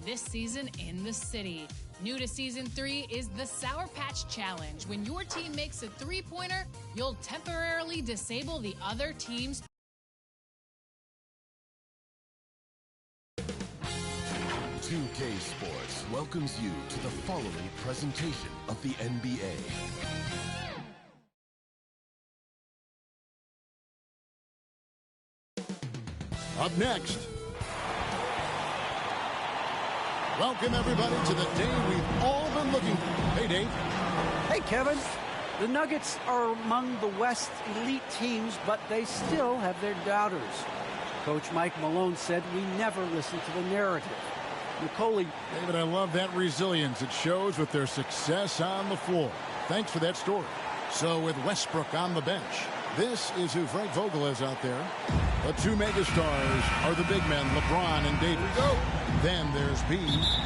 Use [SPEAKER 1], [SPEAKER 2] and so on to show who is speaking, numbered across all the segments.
[SPEAKER 1] this season in the city. New to Season 3 is the Sour Patch Challenge. When your team makes a three-pointer, you'll temporarily disable the other team's.
[SPEAKER 2] 2K Sports welcomes you to the following presentation of the NBA.
[SPEAKER 3] Up next, welcome everybody to the day we've all been looking for. Hey, Dave.
[SPEAKER 4] Hey, Kevin. The Nuggets are among the West's elite teams, but they still have their doubters. Coach Mike Malone said we never listen to the narrative. Nicole.
[SPEAKER 3] David, I love that resilience. It shows with their success on the floor. Thanks for that story. So with Westbrook on the bench, this is who Frank Vogel is out there. The two megastars are the big men, LeBron and Davis. Then there's B,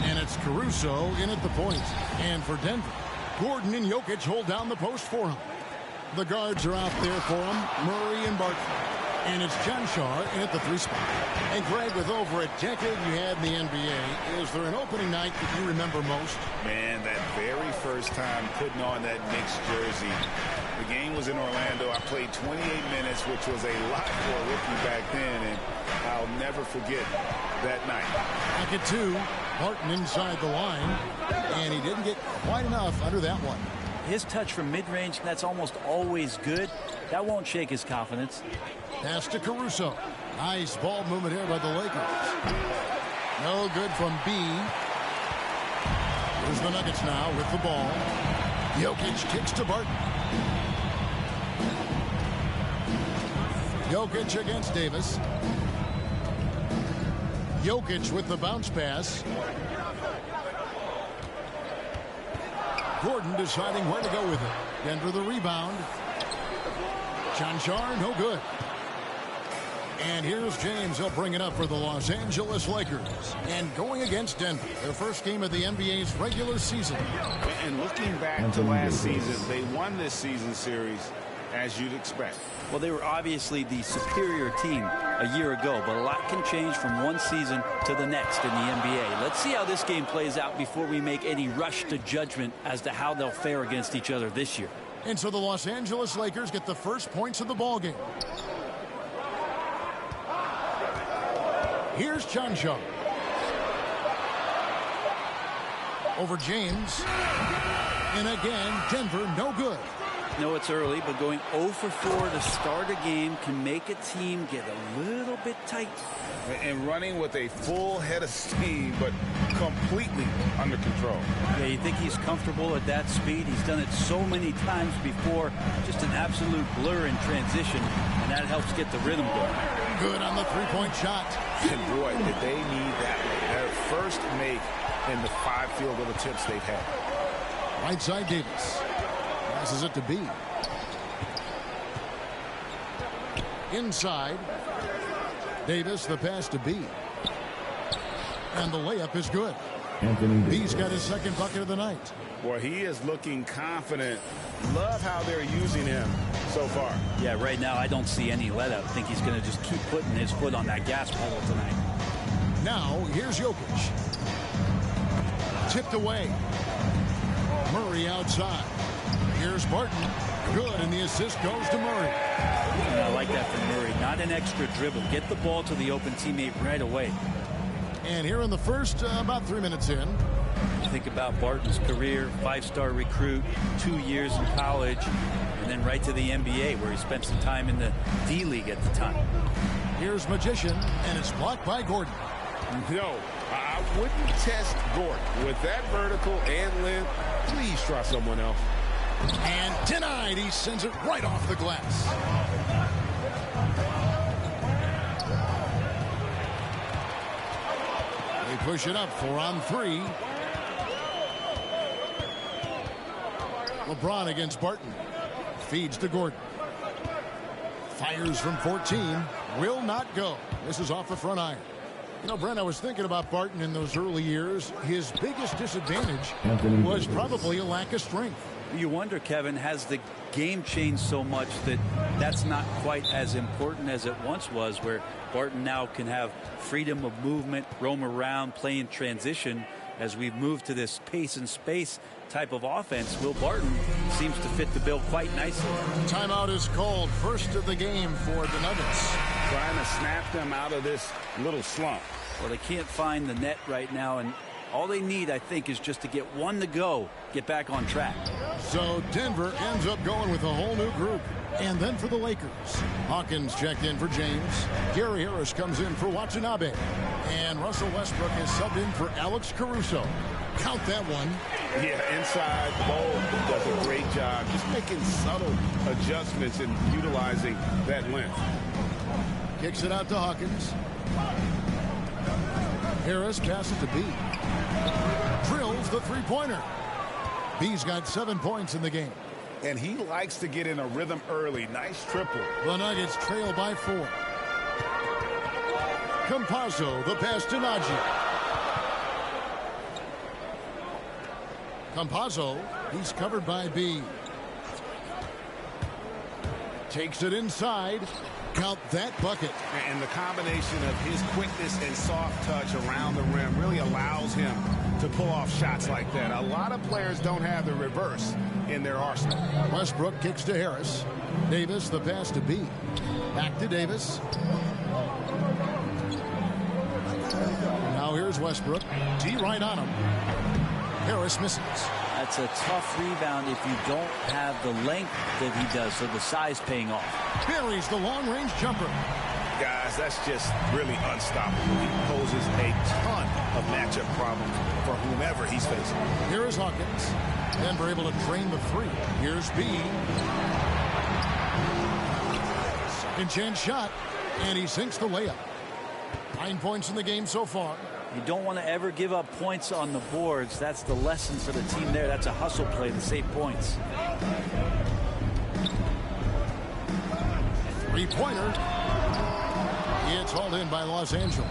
[SPEAKER 3] and it's Caruso in at the point. And for Denver, Gordon and Jokic hold down the post for him. The guards are out there for him, Murray and Barton. And it's John Shaw in at the three spot. And Greg, with over a decade you had in the NBA, is there an opening night that you remember most?
[SPEAKER 5] Man, that very first time putting on that Knicks jersey. The game was in Orlando. I played 28 minutes, which was a lot for a rookie back then, and I'll never forget that night.
[SPEAKER 3] Back at two, Barton inside the line, and he didn't get quite enough under that one.
[SPEAKER 6] His touch from mid-range, that's almost always good. That won't shake his confidence.
[SPEAKER 3] Pass to Caruso. Nice ball movement here by the Lakers. No good from B. Here's the Nuggets now with the ball. Jokic kicks to Barton. Jokic against Davis. Jokic with the bounce pass. Gordon deciding where to go with it. Denver the rebound. Chanchar, no good. And here's James. He'll bring it up for the Los Angeles Lakers. And going against Denver, their first game of the NBA's regular season.
[SPEAKER 5] And looking back to last season, they won this season series as you'd expect.
[SPEAKER 6] Well, they were obviously the superior team a year ago, but a lot can change from one season to the next in the NBA. Let's see how this game plays out before we make any rush to judgment as to how they'll fare against each other this year.
[SPEAKER 3] And so the Los Angeles Lakers get the first points of the ballgame. Here's Chanchar. Over James. And again, Denver, no good.
[SPEAKER 6] No, it's early, but going 0 for 4 to start a game can make a team get a little bit tight.
[SPEAKER 5] And running with a full head of steam, but completely under control.
[SPEAKER 6] Yeah, you think he's comfortable at that speed? He's done it so many times before. Just an absolute blur in transition, and that helps get the rhythm going.
[SPEAKER 3] Good on the three-point shot.
[SPEAKER 5] And boy, did they need that one. Their first make in the 5 field goal attempts they've had.
[SPEAKER 3] Right side Davis. Passes it to B. Inside. Davis, the pass to B. And the layup is good. B's got his second bucket of the night.
[SPEAKER 5] Boy, he is looking confident. Love how they're using him so far.
[SPEAKER 6] Yeah, right now I don't see any let up. I think he's going to just keep putting his foot on that gas pedal tonight.
[SPEAKER 3] Now, here's Jokic. Tipped away. Murray outside. Here's Barton. Good, and the assist goes to Murray.
[SPEAKER 6] I like that from Murray. Not an extra dribble. Get the ball to the open teammate right away.
[SPEAKER 3] And here in the first, about 3 minutes in.
[SPEAKER 6] Think about Barton's career, 5-star recruit, 2 years in college, and then right to the NBA where he spent some time in the D-League at the time.
[SPEAKER 3] Here's Magician, and it's blocked by Gordon.
[SPEAKER 5] No, I wouldn't test Gordon. With that vertical and length, please try someone else.
[SPEAKER 3] And denied. He sends it right off the glass. They push it up 4 on 3. LeBron against Barton. Feeds to Gordon. Fires from 14. Will not go. This is off the front iron. You know, Brent, I was thinking about Barton in those early years. His biggest disadvantage was probably a lack of strength.
[SPEAKER 6] You wonder, Kevin, has the game changed so much that that's not quite as important as it once was, where Barton now can have freedom of movement, roam around, play in transition. As we've moved to this pace and space type of offense, Will Barton seems to fit the bill quite nicely.
[SPEAKER 3] Timeout is called. First of the game for the Nuggets.
[SPEAKER 5] Trying to snap them out of this little slump.
[SPEAKER 6] Well, they can't find the net right now, and all they need, I think, is just to get one to go, get back on track.
[SPEAKER 3] So Denver ends up going with a whole new group. And then for the Lakers, Hawkins checked in for James. Gary Harris comes in for Watanabe. And Russell Westbrook is subbed in for Alex Caruso. Count that one.
[SPEAKER 5] Yeah, inside, Ball does a great job just making subtle adjustments and utilizing that length.
[SPEAKER 3] Kicks it out to Hawkins. Harris passes to B. Drills the three-pointer. B's got 7 points in the game.
[SPEAKER 5] And he likes to get in a rhythm early. Nice triple.
[SPEAKER 3] The Nuggets trail by 4. Campazzo, the pass to Nagy. Campazzo, he's covered by B. Takes it inside. Count that bucket.
[SPEAKER 5] And the combination of his quickness and soft touch around the rim really allows him to pull off shots like that. A lot of players don't have the reverse in their arsenal.
[SPEAKER 3] Westbrook kicks to Harris. Davis, the pass to B. Back to Davis. Now here's Westbrook. T right on him. Harris misses.
[SPEAKER 6] That's a tough rebound if you don't have the length that he does, so the size paying off.
[SPEAKER 3] Buries the long-range jumper.
[SPEAKER 5] Guys, that's just really unstoppable. He poses a ton of matchup problems for whomever he's facing.
[SPEAKER 3] Here is Hawkins. Denver able to drain the 3. Here's B. Second chance shot, and he sinks the layup. 9 points in the game so far.
[SPEAKER 6] You don't want to ever give up points on the boards. That's the lesson for the team there. That's a hustle play to save points.
[SPEAKER 3] Three-pointer. It's hauled in by Los Angeles.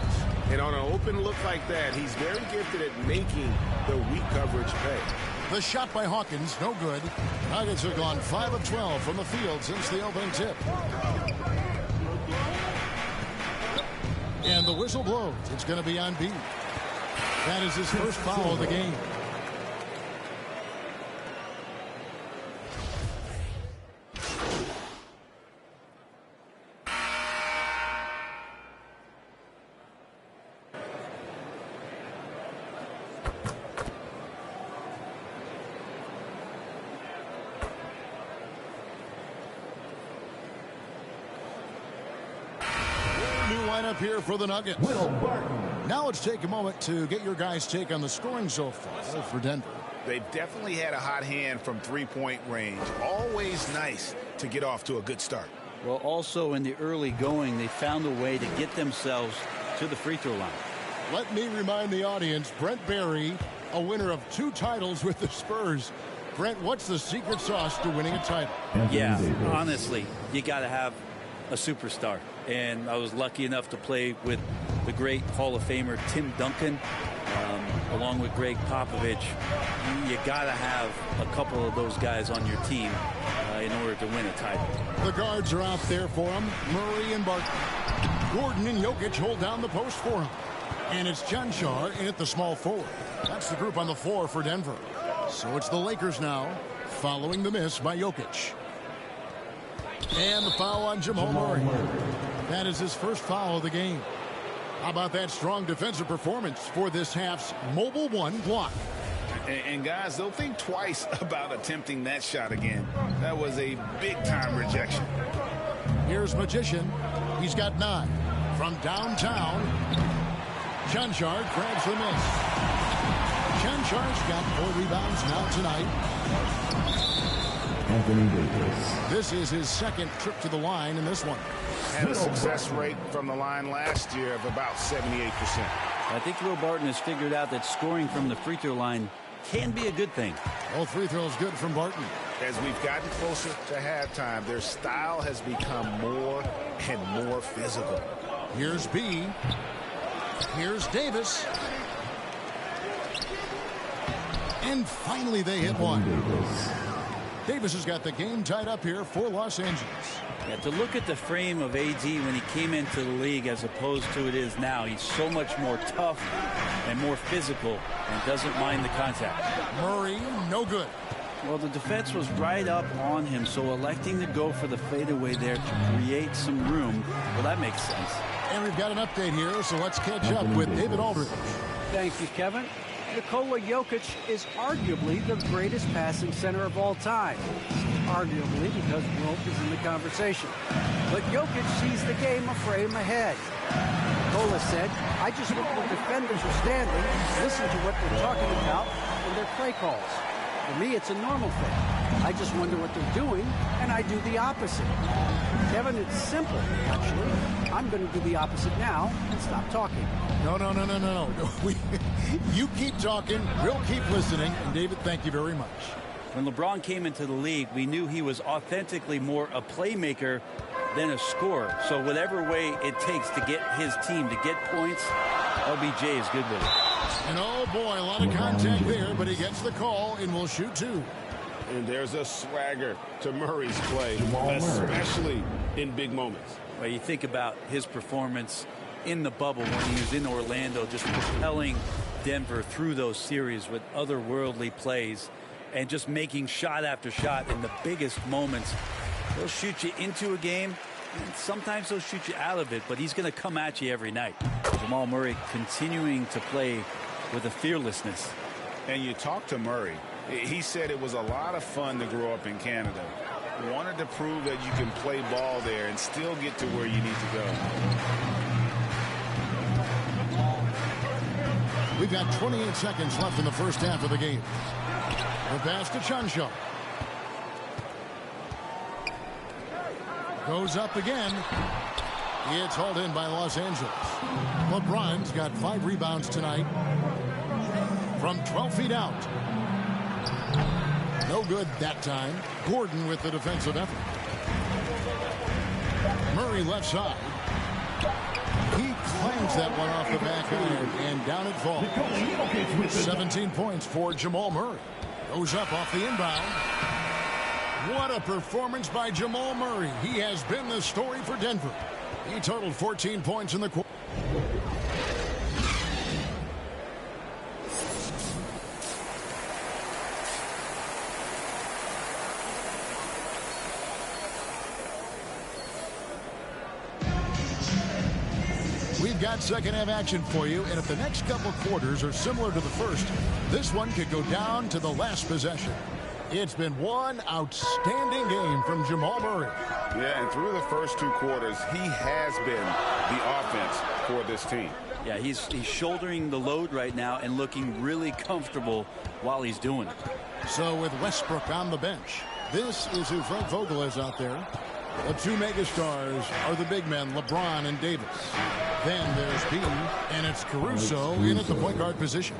[SPEAKER 5] And on an open look like that, he's very gifted at making the weak coverage pay.
[SPEAKER 3] The shot by Hawkins, no good. Nuggets have gone 5 of 12 from the field since the opening tip. And the whistle blows. It's going to be on B. That is his first foul of the game. Up here for the Nuggets. Now let's take a moment to get your guys' take on the scoring so far for Denver.
[SPEAKER 5] They've definitely had a hot hand from three-point range. Always nice to get off to a good start.
[SPEAKER 6] Well, also in the early going, they found a way to get themselves to the free throw line.
[SPEAKER 3] Let me remind the audience, Brent Barry, a winner of 2 titles with the Spurs. Brent, what's the secret sauce to winning a title?
[SPEAKER 6] Yeah, honestly, you got to have a superstar. And I was lucky enough to play with the great Hall of Famer Tim Duncan, along with Greg Popovich. You got to have a couple of those guys on your team in order to win a title.
[SPEAKER 3] The guards are out there for him. Murray and Barton. Gordon and Jokic hold down the post for him. And it's Cancar in at the small forward. That's the group on the floor for Denver. So it's the Lakers now, following the miss by Jokic. And the foul on Jamal Murray. That is his first foul of the game. How about that strong defensive performance for this half's Mobile 1 block?
[SPEAKER 5] And guys, they'll think twice about attempting that shot again. That was a big-time rejection.
[SPEAKER 3] Here's Magician. He's got 9. From downtown, Cancar grabs the miss. Cancar's got 4 rebounds now tonight. This is his second trip to the line in this one.
[SPEAKER 5] Had a success rate from the line last year of about 78%.
[SPEAKER 6] I think Will Barton has figured out that scoring from the free throw line can be a good thing.
[SPEAKER 3] All free throws good from Barton.
[SPEAKER 5] As we've gotten closer to halftime, their style has become more and more physical.
[SPEAKER 3] Here's B. Here's Davis. And finally they hit one. Davis has got the game tied up here for Los Angeles.
[SPEAKER 6] Yeah, to look at the frame of AD when he came into the league as opposed to it is now, he's so much more tough and more physical and doesn't mind the contact.
[SPEAKER 3] Murray, no good.
[SPEAKER 6] Well, the defense was right up on him, so electing to go for the fadeaway there to create some room, well, that makes sense.
[SPEAKER 3] And we've got an update here, so let's catch up with David Aldridge.
[SPEAKER 4] Thank you, Kevin. Nikola Jokic is arguably the greatest passing center of all time. Arguably because Wilt is in the conversation. But Jokic sees the game a frame ahead. Nikola said, I just look where defenders are standing, listen to what they're talking about, and their play calls. For me, it's a normal thing. I just wonder what they're doing, and I do the opposite. Kevin, it's simple, actually. I'm going to do the opposite now and stop talking.
[SPEAKER 3] No. You keep talking, we'll keep listening. And David, thank you very much.
[SPEAKER 6] When LeBron came into the league, we knew he was authentically more a playmaker than a scorer. So whatever way it takes to get his team to get points, LBJ is good with it.
[SPEAKER 3] And oh boy, a lot of contact there, but he gets the call and will shoot two.
[SPEAKER 7] And there's a swagger to Murray's play, especially in big moments.
[SPEAKER 6] Well, you think about his performance in the bubble when he was in Orlando, just propelling Denver through those series with otherworldly plays and just making shot after shot in the biggest moments. He'll shoot you into a game, and sometimes he'll shoot you out of it, but he's going to come at you every night. Jamal Murray continuing to play with a fearlessness.
[SPEAKER 5] And you talk to Murray. He said it was a lot of fun to grow up in Canada. Wanted to prove that you can play ball there and still get to where you need to go.
[SPEAKER 3] We've got 28 seconds left in the first half of the game. The pass to Chanshaw. Goes up again. It's hauled in by Los Angeles. LeBron's got 5 rebounds tonight from 12 feet out. No good that time. Gordon with the defensive effort. Murray left side. He claims that one off the back iron, and down it falls. 17 points for Jamal Murray. Goes up off the inbound. What a performance by Jamal Murray. He has been the story for Denver. He totaled 14 points in the quarter. We've got second half action for you, and if the next couple quarters are similar to the first, this one could go down to the last possession. It's been one outstanding game from Jamal Murray.
[SPEAKER 7] Yeah, and through the first 2 quarters, he has been the offense for this team.
[SPEAKER 6] Yeah, he's shouldering the load right now and looking really comfortable while he's doing it.
[SPEAKER 3] So with Westbrook on the bench, this is who Frank Vogel is out there. The 2 megastars are the big men, LeBron and Davis. Then there's B, and it's Caruso in at the point guard position.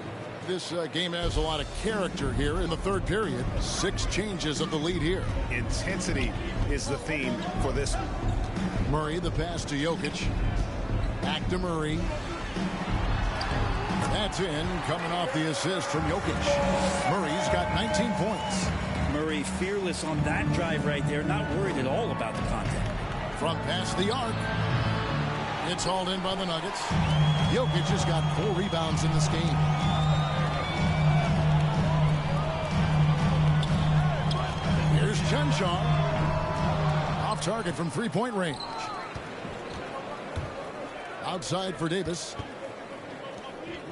[SPEAKER 3] This game has a lot of character here in the third period. 6 changes of the lead here.
[SPEAKER 5] Intensity is the theme for this one.
[SPEAKER 3] Murray, the pass to Jokic. Back to Murray. That's in, coming off the assist from Jokic. Murray's got 19 points.
[SPEAKER 6] Murray fearless on that drive right there, not worried at all about the contact.
[SPEAKER 3] From past the arc. It's hauled in by the Nuggets. Jokic has got 4 rebounds in this game. Here's Chanshaw. Off target from 3-point range. Outside for Davis.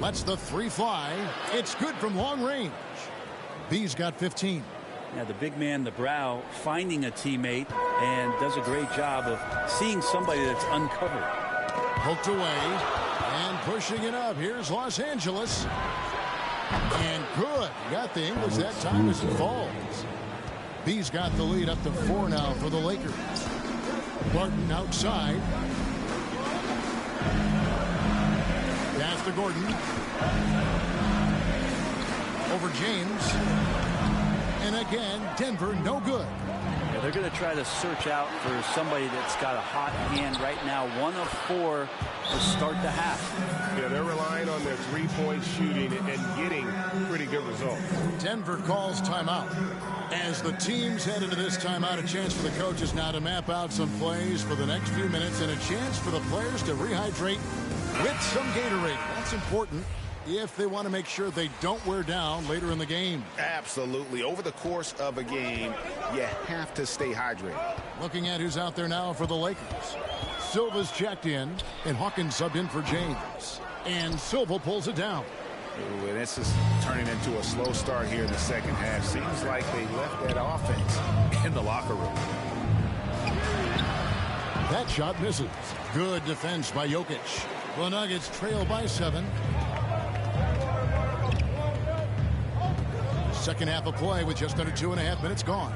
[SPEAKER 3] Lets the 3 fly. It's good from long range. B's got 15.
[SPEAKER 6] Yeah, the big man, the brow, finding a teammate and does a great job of seeing somebody that's uncovered.
[SPEAKER 3] Poked away and pushing it up. Here's Los Angeles. And good. Got the English that time as it falls. B's got the lead up to 4 now for the Lakers. Barton outside. Pass to Gordon. Over James. And again, Denver no good.
[SPEAKER 6] Yeah, they're going to try to search out for somebody that's got a hot hand right now. 1 of 4 to start the half.
[SPEAKER 7] Yeah, they're relying on their 3-point shooting and getting pretty
[SPEAKER 5] good result.
[SPEAKER 3] Denver calls timeout. As the teams head into this timeout, a chance for the coaches now to map out some plays for the next few minutes and a chance for the players to rehydrate with some Gatorade. That's important if they want to make sure they don't wear down later in the game.
[SPEAKER 5] Absolutely. Over the course of a game, you have to stay hydrated.
[SPEAKER 3] Looking at who's out there now for the Lakers. Silva's checked in, and Hawkins subbed in for James. And Silva pulls it down.
[SPEAKER 5] Ooh, and this is turning into a slow start here in the second half. Seems like they left that offense in the locker room.
[SPEAKER 3] That shot misses. Good defense by Jokic. The Nuggets trail by 7. Second half of play with just under 2.5 minutes gone.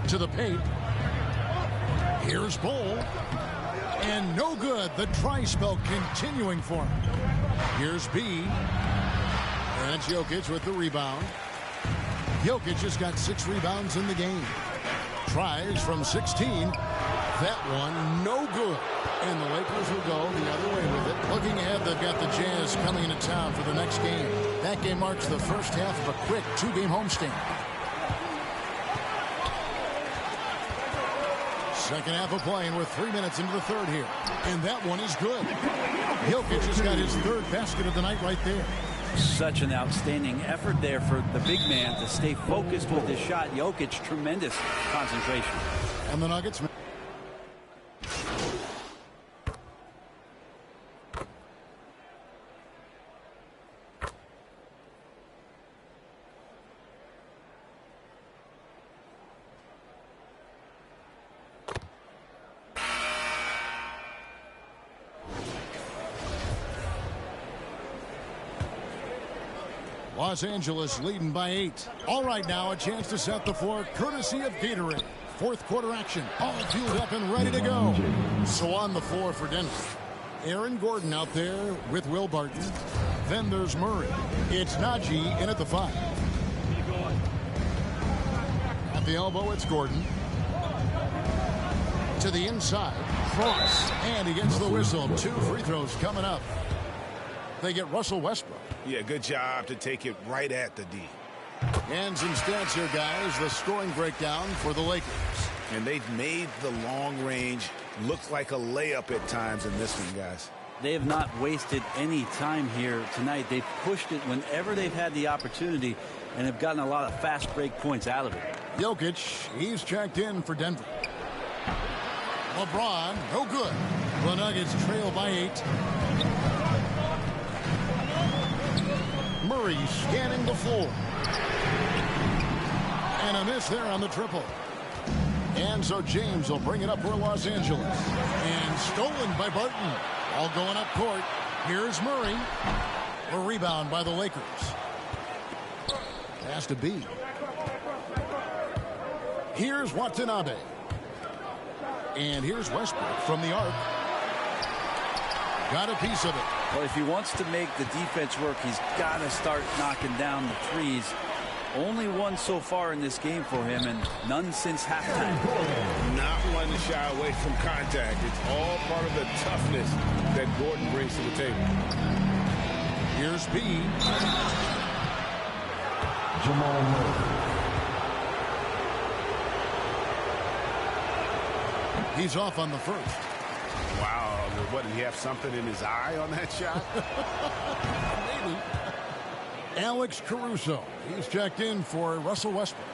[SPEAKER 3] To the paint. Here's Bull. And no good. The try spell continuing for him. Here's B. And it's Jokic with the rebound. Jokic has got 6 rebounds in the game. Tries from 16. That one, no good. And the Lakers will go the other way with it. Looking ahead, they've got the Jazz coming into town for the next game. That game marks the first half of a quick 2-game homestand. Second half of play, and we're 3 minutes into the third here. And that one is good. Jokic has got his 3rd basket of the night right there.
[SPEAKER 6] Such an outstanding effort there for the big man to stay focused with his shot. Jokic, tremendous concentration.
[SPEAKER 3] And the Nuggets. Los Angeles leading by 8. All right, now a chance to set the floor courtesy of Gatorade. Fourth quarter action, all fueled up and ready to go. So on the floor for Denver. Aaron Gordon out there with Will Barton. Then there's Murray. It's Najee in at the 5. At the elbow, it's Gordon. To the inside, Cross. And he gets the whistle. 2 free throws coming up. They get Russell Westbrook.
[SPEAKER 5] Yeah, good job to take it right at the D.
[SPEAKER 3] And some stats here, guys. The scoring breakdown for the Lakers.
[SPEAKER 5] And they've made the long range look like a layup at times in this one, guys.
[SPEAKER 6] They have not wasted any time here tonight. They've pushed it whenever they've had the opportunity and have gotten a lot of fast break points out of it.
[SPEAKER 3] Jokic, he's checked in for Denver. LeBron, no good. The Nuggets trail by 8. Murray scanning the floor. And a miss there on the triple. And so James will bring it up for Los Angeles. And stolen by Barton. All going up court. Here's Murray. A rebound by the Lakers. Has to be. Here's Watanabe. And here's Westbrook from the arc. Got a piece of it.
[SPEAKER 6] Well, if he wants to make the defense work, he's got to start knocking down the threes. Only one so far in this game for him, and none since halftime.
[SPEAKER 7] Not one to shy away from contact. It's all part of the toughness that Gordon brings to the table.
[SPEAKER 3] Here's B.
[SPEAKER 2] Jamal Murray.
[SPEAKER 3] He's off on the first.
[SPEAKER 5] Wow. What, did he have something in his eye on that shot?
[SPEAKER 3] Maybe. Alex Caruso. He's checked in for Russell Westbrook.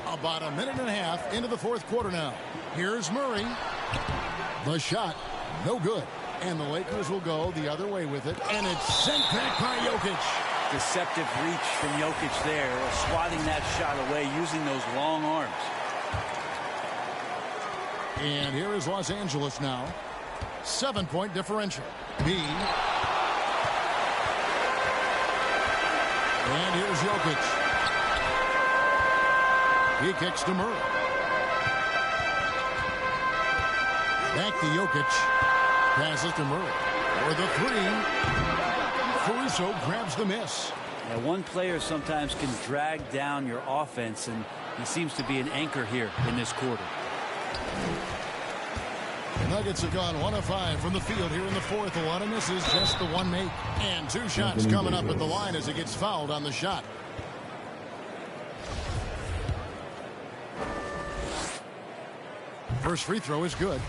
[SPEAKER 3] About a minute and a half into the fourth quarter now. Here's Murray. The shot, no good. And the Lakers will go the other way with it. And it's sent back by Jokic.
[SPEAKER 6] Deceptive reach from Jokic there, swatting that shot away using those long arms.
[SPEAKER 3] And here is Los Angeles now. 7-point differential. B. And here's Jokic. He kicks to Murray. Back to Jokic. Passes to Murray. For the 3. Caruso grabs the miss.
[SPEAKER 6] Yeah, one player sometimes can drag down your offense, and he seems to be an anchor here in this quarter.
[SPEAKER 3] The Nuggets have gone 1 of 5 from the field here in the fourth. A lot of misses, just the one make. And 2 shots coming up at the line as he gets fouled on the shot. First free throw is good.